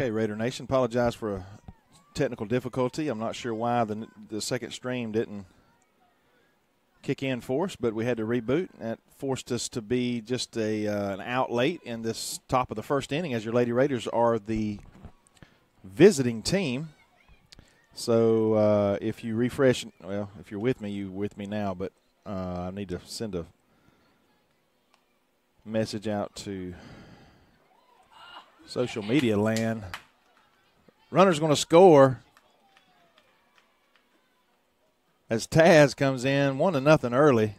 Okay, Raider Nation, apologize for a technical difficulty. I'm not sure why the second stream didn't kick in for us, but we had to reboot. That forced us to be just an out late in this top of the first inning, as your Lady Raiders are the visiting team. So if you refresh, well, if you're with me, you're with me now, but I need to send a message out to social media land. Runner's going to score as Taz comes in 1-0 early,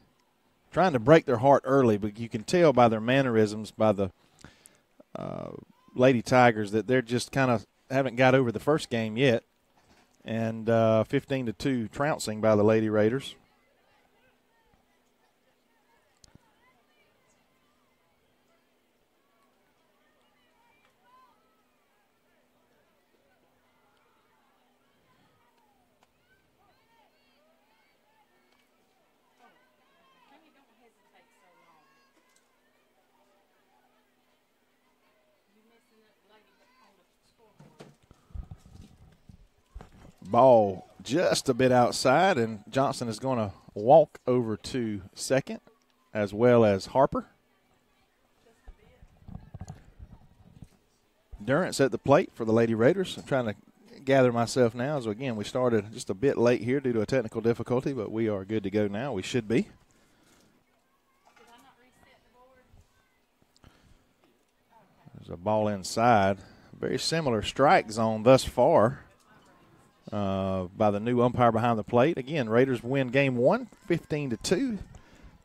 trying to break their heart early, but you can tell by their mannerisms, by the Lady Tigers, that they're just kind of haven't got over the first game yet. And 15-2 trouncing by the Lady Raiders. Ball just a bit outside, and Johnson is going to walk over to second, as well as Harper. Durrance at the plate for the Lady Raiders. I'm trying to gather myself now. So, again, we started just a bit late here due to a technical difficulty, but we are good to go now. We should be. There's a ball inside. Very similar strike zone thus far. By the new umpire behind the plate. Again, Raiders win game 1, 15-2.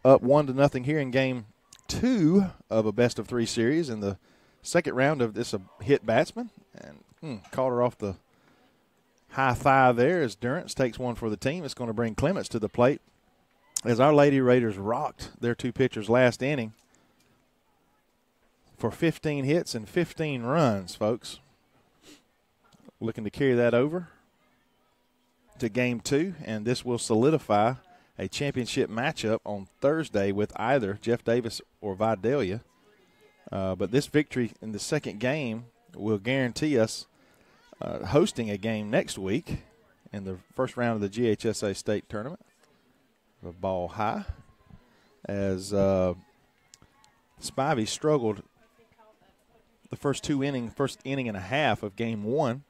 Up 1-0 here in game 2 of a best-of-3 series in the second round of this hit batsman. And caught her off the high thigh there as Durrance takes one for the team. It's going to bring Clements to the plate as our Lady Raiders rocked their two pitchers last inning for 15 hits and 15 runs, folks. Looking to carry that over to game 2, and this will solidify a championship matchup on Thursday with either Jeff Davis or Vidalia. But this victory in the second game will guarantee us hosting a game next week in the first round of the GHSA state tournament. The ball high as Spivey struggled the first inning and a half of game 1.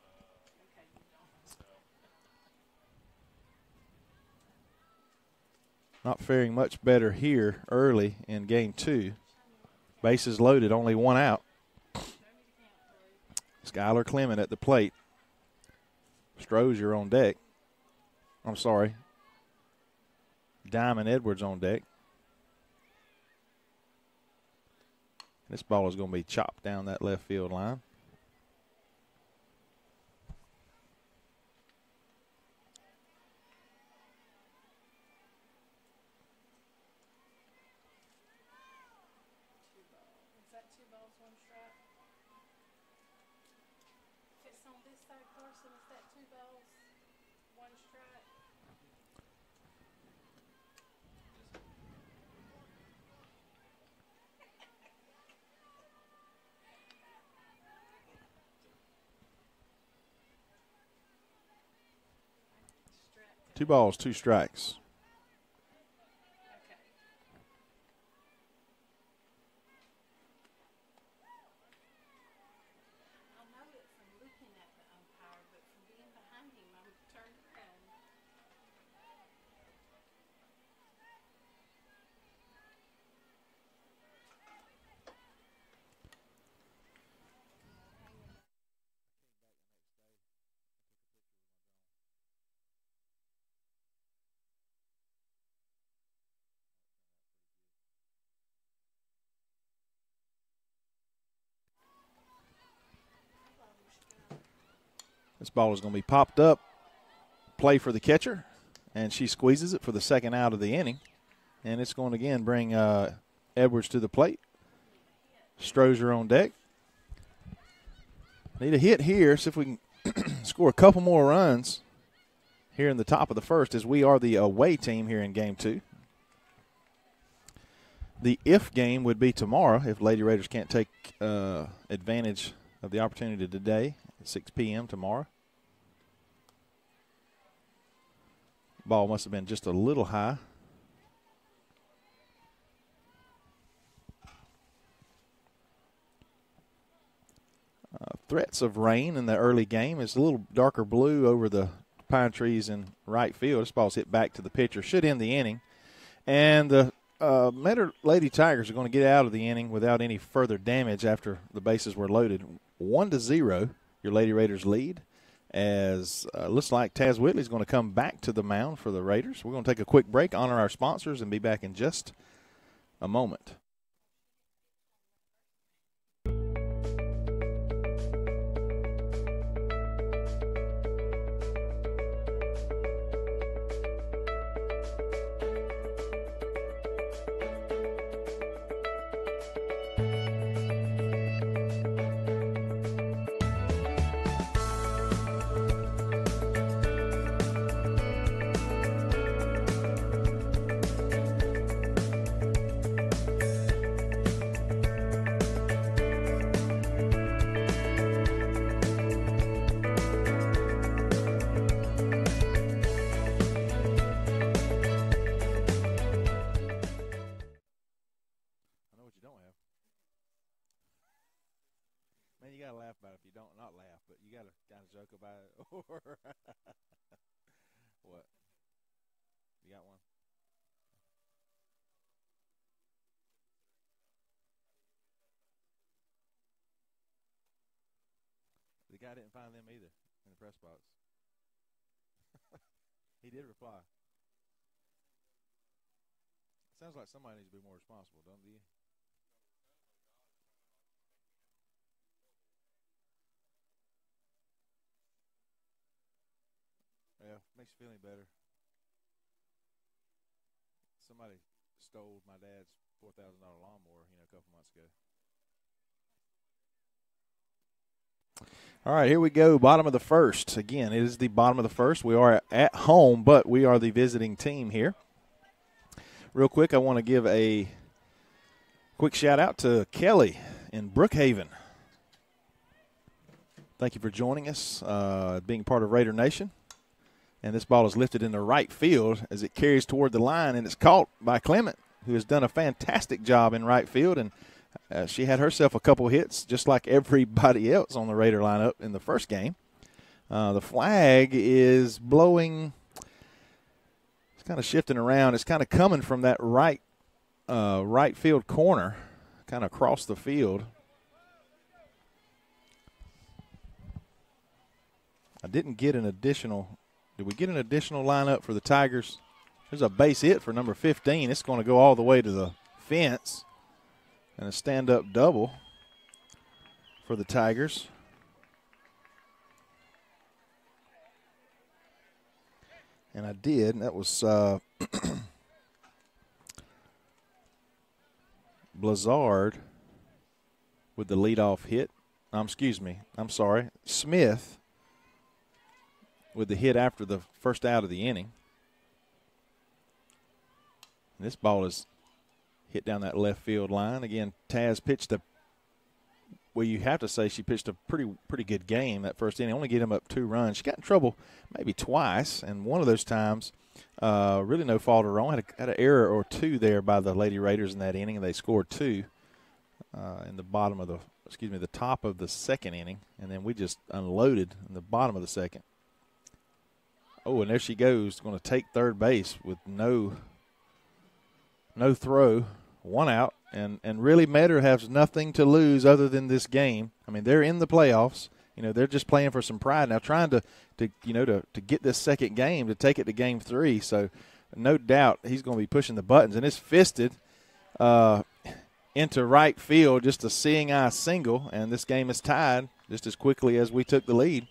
Not faring much better here early in game 2. Bases loaded, only one out. Skylar Clement at the plate. Strozier on deck. I'm sorry. Diamond Edwards on deck. This ball is going to be chopped down that left field line. Two balls, two strikes. This ball is going to be popped up, play for the catcher, and she squeezes it for the second out of the inning. And it's going to, again, bring Edwards to the plate. Strozier on deck. Need a hit here, see if we can score a couple more runs here in the top of the first, as we are the away team here in game 2. The if game would be tomorrow if Lady Raiders can't take advantage of the opportunity today at 6 p.m. tomorrow. Ball must have been just a little high. Threats of rain in the early game. It's a little darker blue over the pine trees in right field. This ball's hit back to the pitcher. Should end the inning. And the Metter Lady Tigers are going to get out of the inning without any further damage after the bases were loaded. 1-0, your Lady Raiders lead. As looks like Taz Whitley's going to come back to the mound for the Raiders. We're going to take a quick break, honor our sponsors, and be back in just a moment. Not laugh, but you got to kind of joke about it. What? You got one? The guy didn't find them either in the press box. He did reply. Sounds like somebody needs to be more responsible, don't you? Yeah, makes you feel any better. Somebody stole my dad's $4,000 lawnmower, a couple months ago. All right, here we go. Bottom of the first. Again, it is the bottom of the first. We are at home, but we are the visiting team here. Real quick, I want to give a quick shout-out to Kelly in Brookhaven. Thank you for joining us, being part of Raider Nation. And this ball is lifted into right field as it carries toward the line, and it's caught by Clement, who has done a fantastic job in right field. And she had herself a couple hits, just like everybody else on the Raider lineup in the first game. The flag is blowing. It's kind of shifting around. It's kind of coming from that right field corner, kind of across the field. I didn't get an additional. Did we get an additional lineup for the Tigers? There's a base hit for number 15. It's going to go all the way to the fence. And a stand-up double for the Tigers. And I did, and that was Blizzard with the leadoff hit. Excuse me. I'm sorry. Smith with the hit after the first out of the inning. And this ball is hit down that left field line. Again, Taz pitched you have to say she pitched a pretty good game that first inning. Only get him up 2 runs. She got in trouble maybe twice, and one of those times, really no fault of her own. Had an error or 2 there by the Lady Raiders in that inning, and they scored 2 in the top of the second inning, and then we just unloaded in the bottom of the second. Oh, and there she goes, going to take third base with no throw, 1 out, and really Metter has nothing to lose other than this game. I mean, they're in the playoffs. They're just playing for some pride now, trying to get this second game to take it to game 3. So, no doubt he's going to be pushing the buttons, and it's fisted into right field, just a seeing eye single, and this game is tied just as quickly as we took the lead.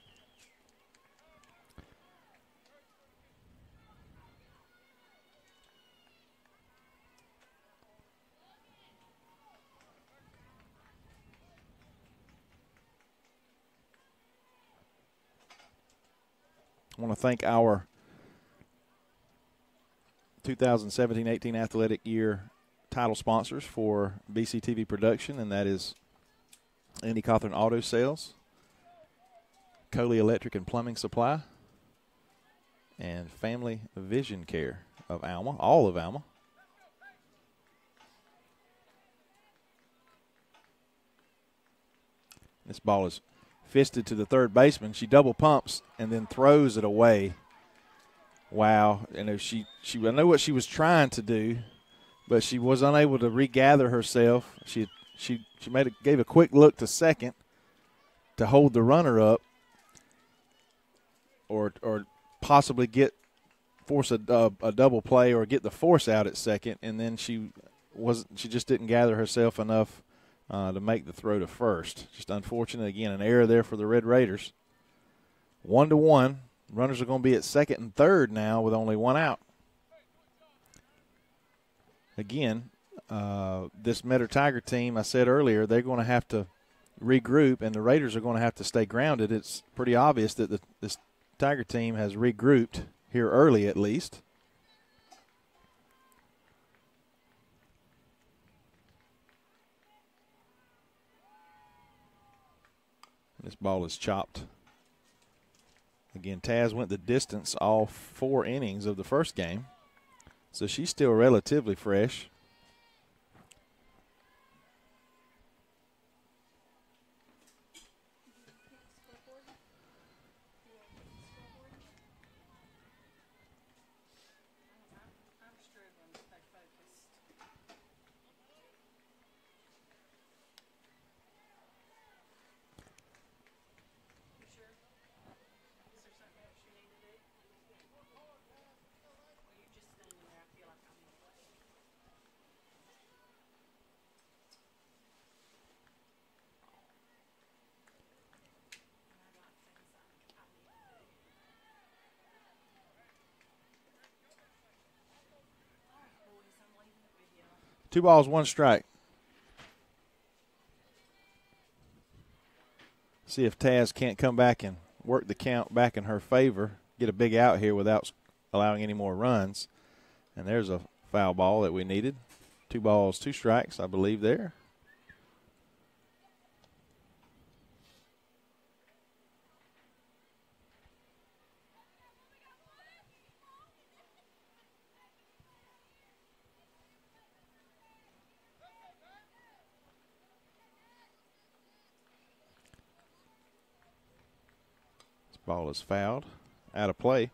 I want to thank our 2017-18 athletic year title sponsors for BCTV production, and that is Andy Cawthorn Auto Sales, Coley Electric and Plumbing Supply, and Family Vision Care of Alma, all of Alma. This ball is fisted to the third baseman. She double pumps and then throws it away. Wow. I know what she was trying to do, but she was unable to regather herself. She gave a quick look to second to hold the runner up or possibly force a double play or get the force out at second, and then she just didn't gather herself enough to make the throw to first. Just unfortunate. Again, an error there for the Red Raiders. 1-1. Runners are going to be at second and third now with only one out. Again, this Metter Tiger team, I said earlier, they're going to have to regroup, and the Raiders are going to have to stay grounded. It's pretty obvious that this Tiger team has regrouped here early at least. This ball is chopped. Again, Taz went the distance all 4 innings of the first game, so she's still relatively fresh. Two balls, one strike. See if Taz can't come back and work the count back in her favor, get a big out here without allowing any more runs. And there's a foul ball that we needed. 2 balls, 2 strikes, I believe there. Ball is fouled, out of play.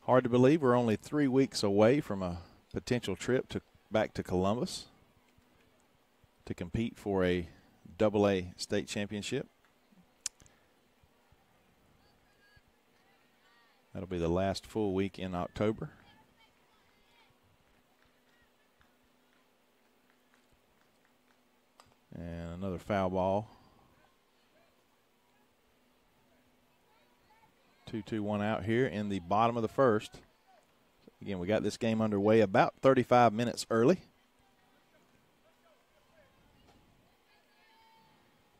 Hard to believe we're only 3 weeks away from a potential trip back to Columbus to compete for a AA state championship. That'll be the last full week in October. And another foul ball. 2-2-1 out here in the bottom of the first. Again, we got this game underway about 35 minutes early,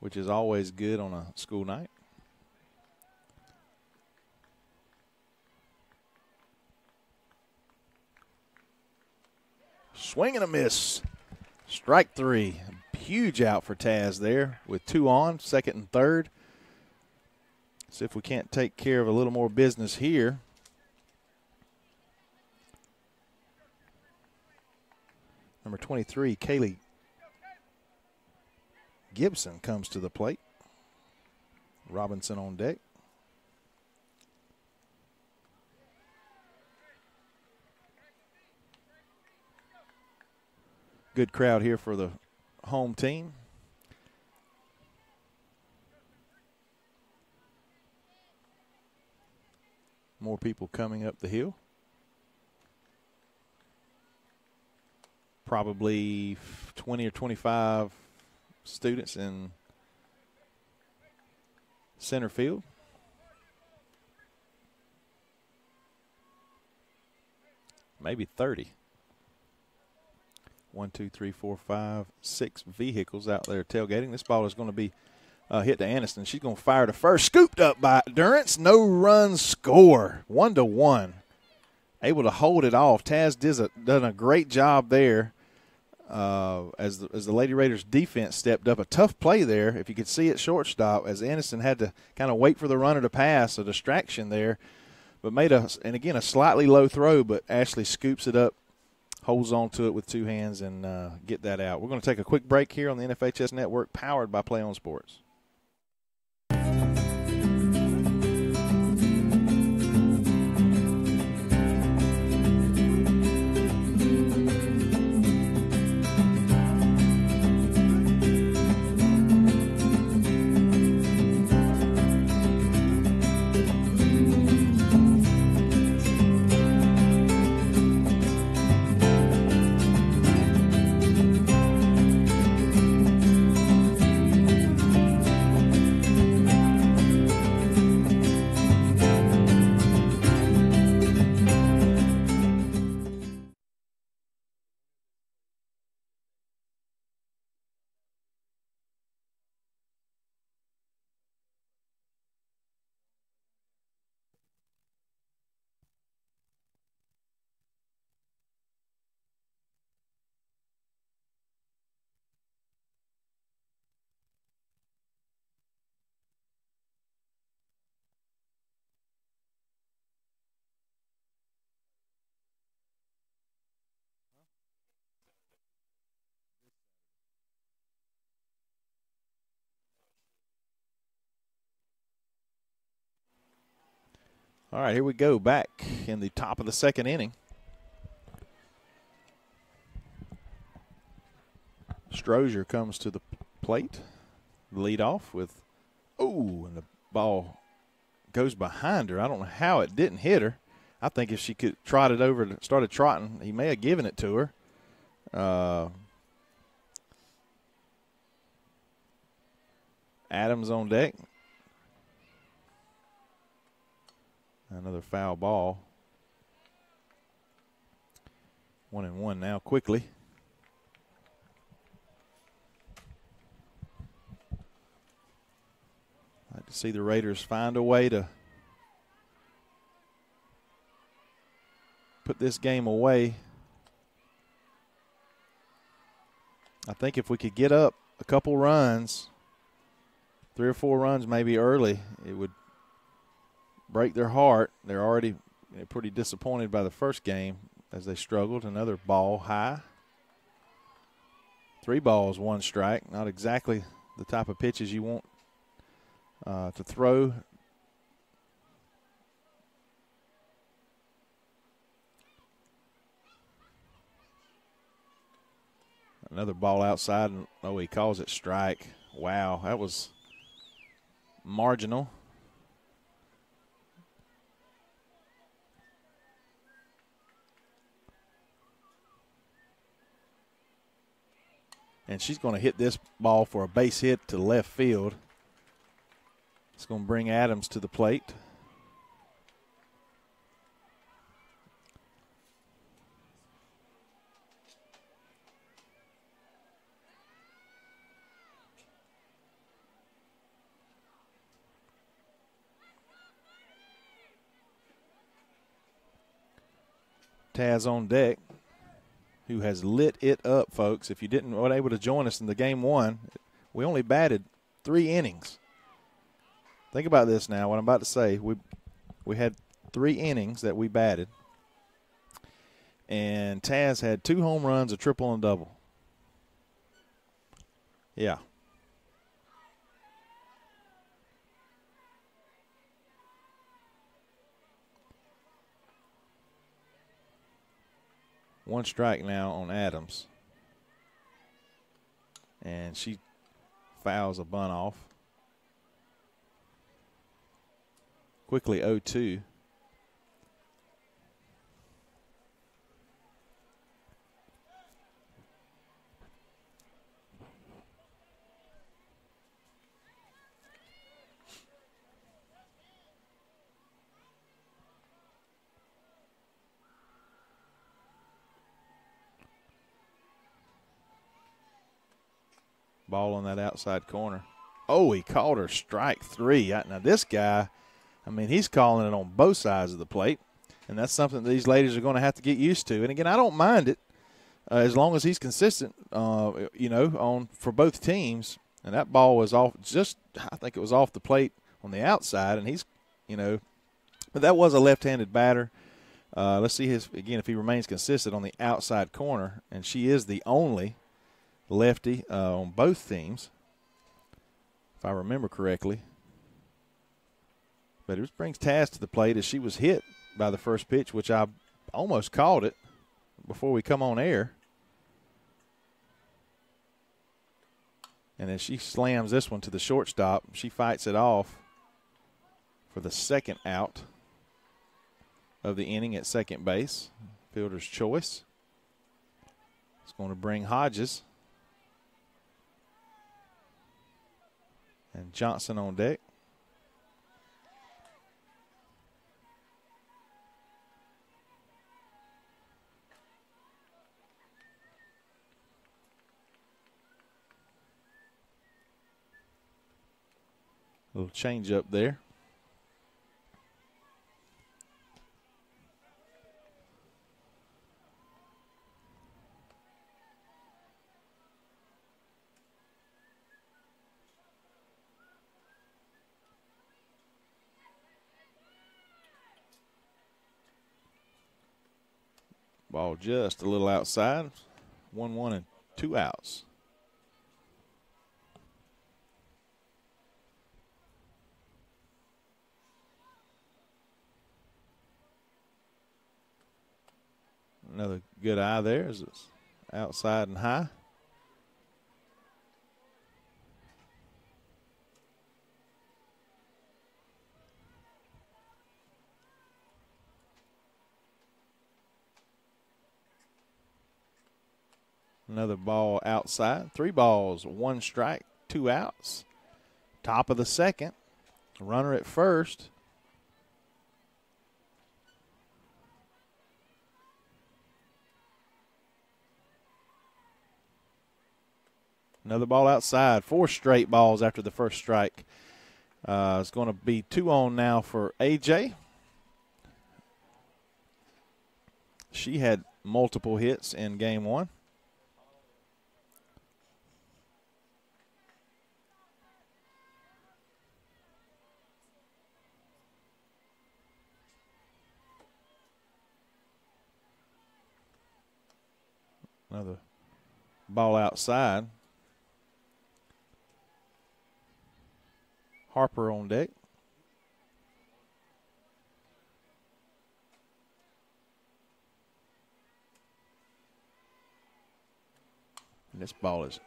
which is always good on a school night. Swing and a miss. Strike 3. Huge out for Taz there with 2 on, second and third. See if we can't take care of a little more business here. Number 23, Kaylee Gibson comes to the plate. Robinson on deck. Good crowd here for the home team. More people coming up the hill. Probably 20 or 25 students in center field. Maybe 30. 1, 2, 3, 4, 5, 6 vehicles out there tailgating. This ball is going to be hit to Aniston. She's going to fire to first. Scooped up by Durrance. No run score. 1-1. Able to hold it off. Taz done a great job there as the Lady Raiders defense stepped up. A tough play there, if you could see it, shortstop, as Aniston had to kind of wait for the runner to pass. A distraction there. But made a slightly low throw, but Ashley scoops it up, holds on to it with two hands, and get that out. We're going to take a quick break here on the NFHS Network, powered by Play On Sports. All right, here we go, back in the top of the second inning. Strozier comes to the plate, lead off with, and the ball goes behind her. I don't know how it didn't hit her. I think if she could trot it over and started trotting, he may have given it to her. Adams on deck. Another foul ball. 1-1 now, quickly. I'd like to see the Raiders find a way to put this game away. I think if we could get up a couple runs, 3 or 4 runs maybe early, it would break their heart. They're already pretty disappointed by the first game as they struggled. Another ball high. 3 balls, 1 strike. Not exactly the type of pitches you want to throw. Another ball outside, and he calls it strike. Wow, that was marginal. And she's going to hit this ball for a base hit to left field. It's going to bring Adams to the plate. Taz on deck, who has lit it up, folks. If you weren't able to join us in the game 1, we only batted 3 innings. Think about this now, what I'm about to say. We had 3 innings that we batted, and Taz had 2 home runs, a triple and double. Yeah. One strike now on Adams. And she fouls a bunt off. Quickly 0-2. Ball on that outside corner. Oh, he called her strike 3. Now, this guy, I mean, he's calling it on both sides of the plate, and that's something that these ladies are going to have to get used to. And, again, I don't mind it as long as he's consistent, for both teams. And that ball was off I think it was off the plate on the outside, and he's, but that was a left-handed batter. Let's see if he remains consistent on the outside corner, and she is the only lefty on both teams, if I remember correctly. But it brings Taz to the plate as she was hit by the first pitch, which I almost called it before we come on air. And as she slams this one to the shortstop, she fights it off for the second out of the inning at second base. Fielder's choice. It's going to bring Hodges and Johnson on deck. A little change up there. Ball just a little outside. 1-1 and 2 outs. Another good eye there as it's outside and high. Another ball outside. 3 balls, 1 strike, 2 outs. Top of the second. Runner at first. Another ball outside. 4 straight balls after the first strike. It's going to be 2 on now for AJ. She had multiple hits in game 1. Another ball outside. Harper on deck. And this ball is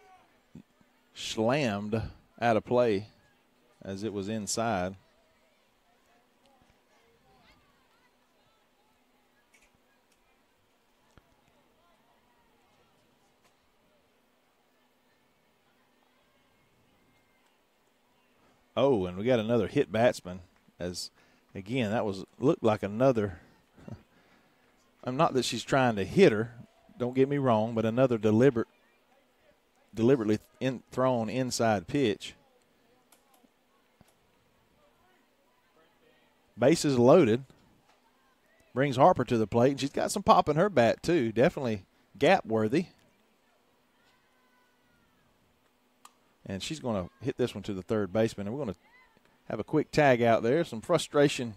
slammed out of play as it was inside. Oh, and we got another hit batsman. As again, that looked like another. I'm not that she's trying to hit her. Don't get me wrong, but another deliberately thrown inside pitch. Bases loaded. Brings Harper to the plate, and she's got some pop in her bat too. Definitely gap worthy. And she's going to hit this one to the third baseman. And we're going to have a quick tag out there. Some frustration,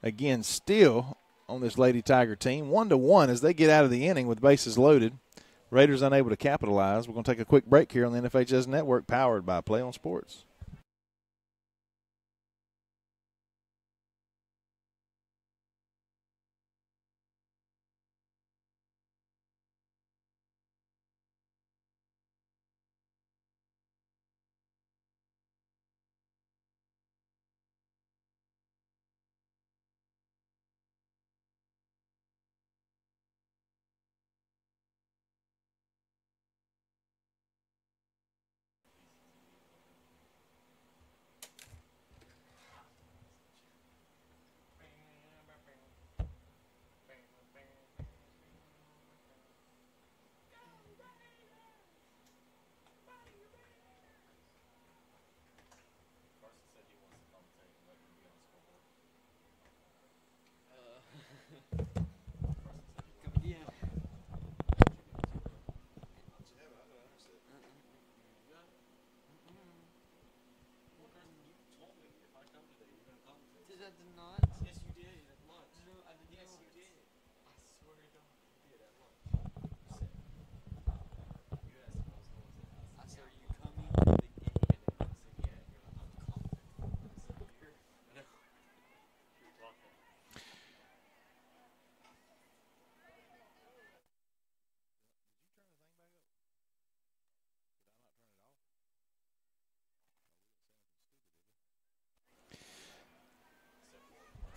again, still on this Lady Tiger team. 1-1 as they get out of the inning with bases loaded. Raiders unable to capitalize. We're going to take a quick break here on the NFHS Network, powered by Play on Sports.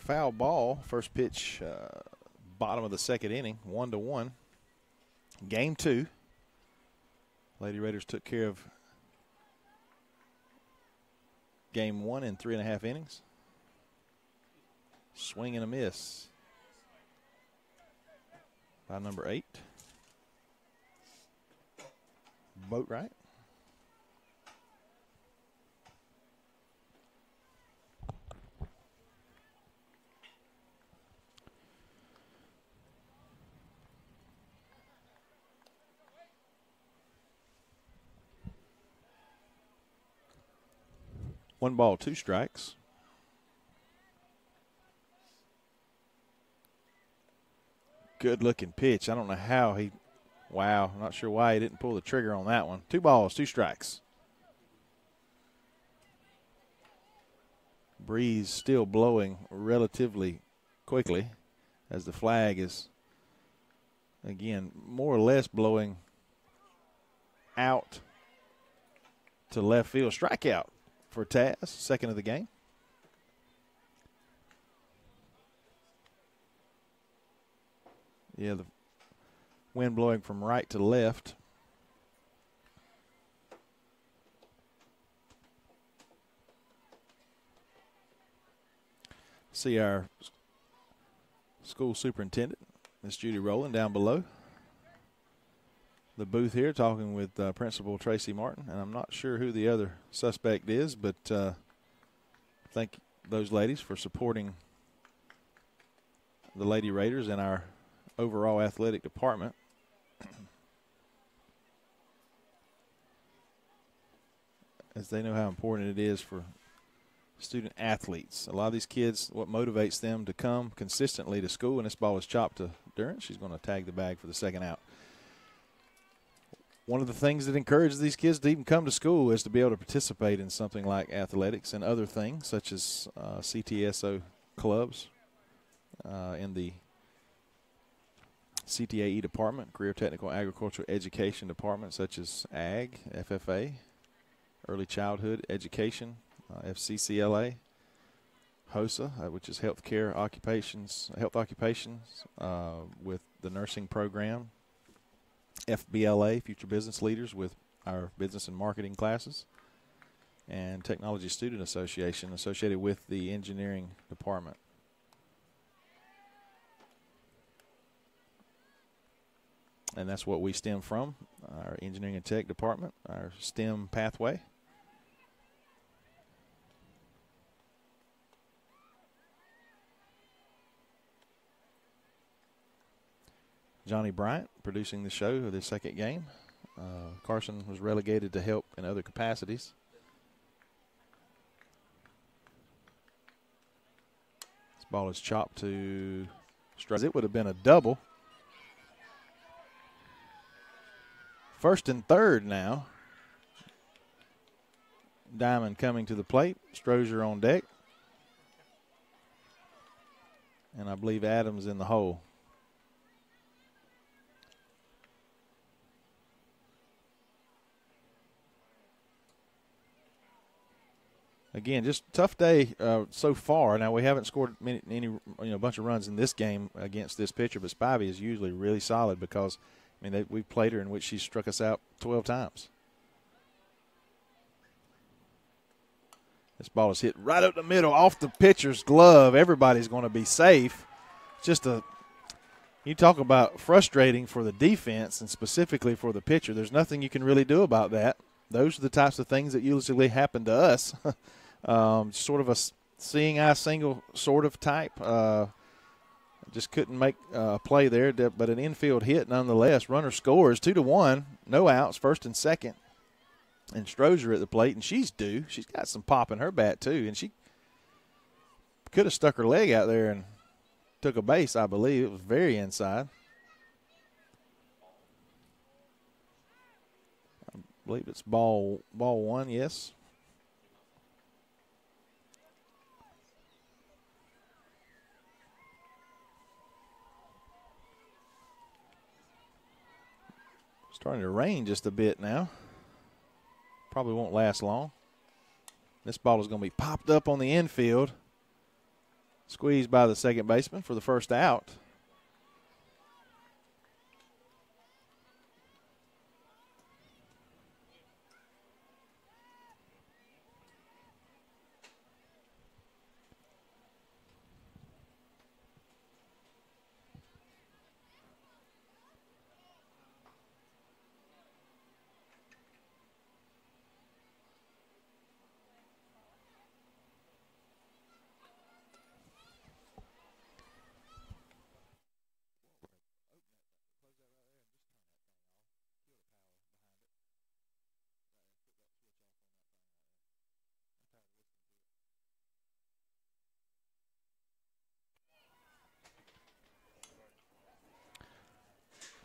foul ball. First pitch, bottom of the second inning, 1-1. Game 2. Lady Raiders took care of game 1 in 3.5 innings. Swing and a miss by number 8. Boatwright. One ball, 2 strikes. Good looking pitch. I don't know how he, wow, I'm not sure why he didn't pull the trigger on that one. 2 balls, 2 strikes. Breeze still blowing relatively quickly as the flag is, again, more or less blowing out to left field. Strikeout for Taz, second of the game. Yeah, the wind blowing from right to left. See our school superintendent, Miss Judy Rowland, down below the booth here talking with Principal Tracy Martin, and I'm not sure who the other suspect is, but thank those ladies for supporting the Lady Raiders and our overall athletic department. As they know how important it is for student athletes. A lot of these kids, what motivates them to come consistently to school, and this ball is chopped to Durant. She's going to tag the bag for the second out. One of the things that encourages these kids to even come to school is to be able to participate in something like athletics and other things, such as CTSO clubs in the CTAE department, Career Technical Agricultural Education department, such as AG, FFA, Early Childhood Education, FCCLA, HOSA, which is health occupations, with the nursing program, FBLA, Future Business Leaders, with our business and marketing classes, and Technology Student Association associated with the engineering department. And that's what we stem from, our engineering and tech department, our STEM pathway. Johnny Bryant producing the show of the second game. Carson was relegated to help in other capacities. This ball is chopped to strike. It would have been a double. First and third now. Diamond coming to the plate. Strozier on deck. And I believe Adams in the hole. Again, just tough day so far. Now, we haven't scored any bunch of runs in this game against this pitcher, but Spivey is usually really solid because, I mean, we've played her in which she struck us out 12 times. This ball is hit right up the middle off the pitcher's glove. Everybody's going to be safe. Just you talk about frustrating for the defense and specifically for the pitcher. There's nothing you can really do about that. Those are the types of things that usually happen to us. Sort of a seeing eye single sort of type. Just couldn't make a play there, but an infield hit nonetheless. Runner scores 2-1, no outs, first and second. And Strozier at the plate, and she's due. She's got some pop in her bat too, and she could have stuck her leg out there and took a base, I believe. It was very inside. I believe it's ball one, yes. Starting to rain just a bit now. Probably won't last long. This ball is going to be popped up on the infield. Squeezed by the second baseman for the first out.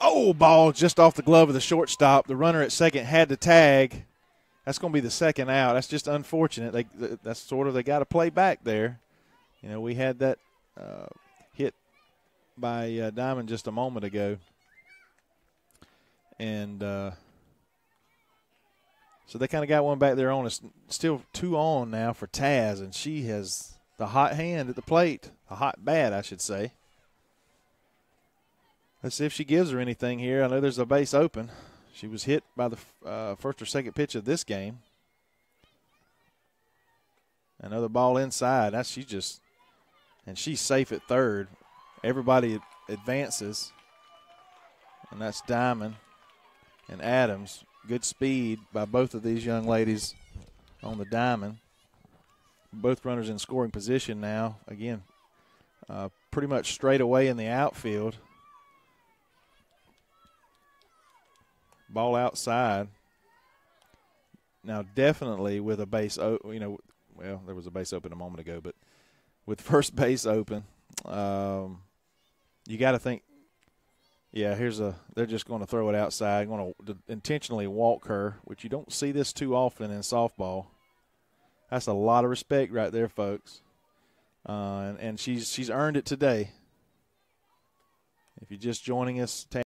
Oh, ball just off the glove of the shortstop. The runner at second had to tag. That's going to be the second out. That's just unfortunate. They got to play back there. You know, we had that hit by Diamond just a moment ago. And so they kind of got one back there on us. Still 2 on now for Taz, and she has the hot hand at the plate. A hot bat, I should say. Let's see if she gives her anything here. I know there's a base open. She was hit by the first or second pitch of this game. Another ball inside. And she's safe at third. Everybody advances. And that's Diamond and Adams. Good speed by both of these young ladies on the diamond. Both runners in scoring position now. Again, pretty much straight away in the outfield. Ball outside. Now definitely with a base, there was a base open a moment ago, but with first base open, you got to think, yeah, they're just going to throw it outside, going to intentionally walk her, which you don't see this too often in softball. That's a lot of respect right there, folks. And she's earned it today. If you're just joining us,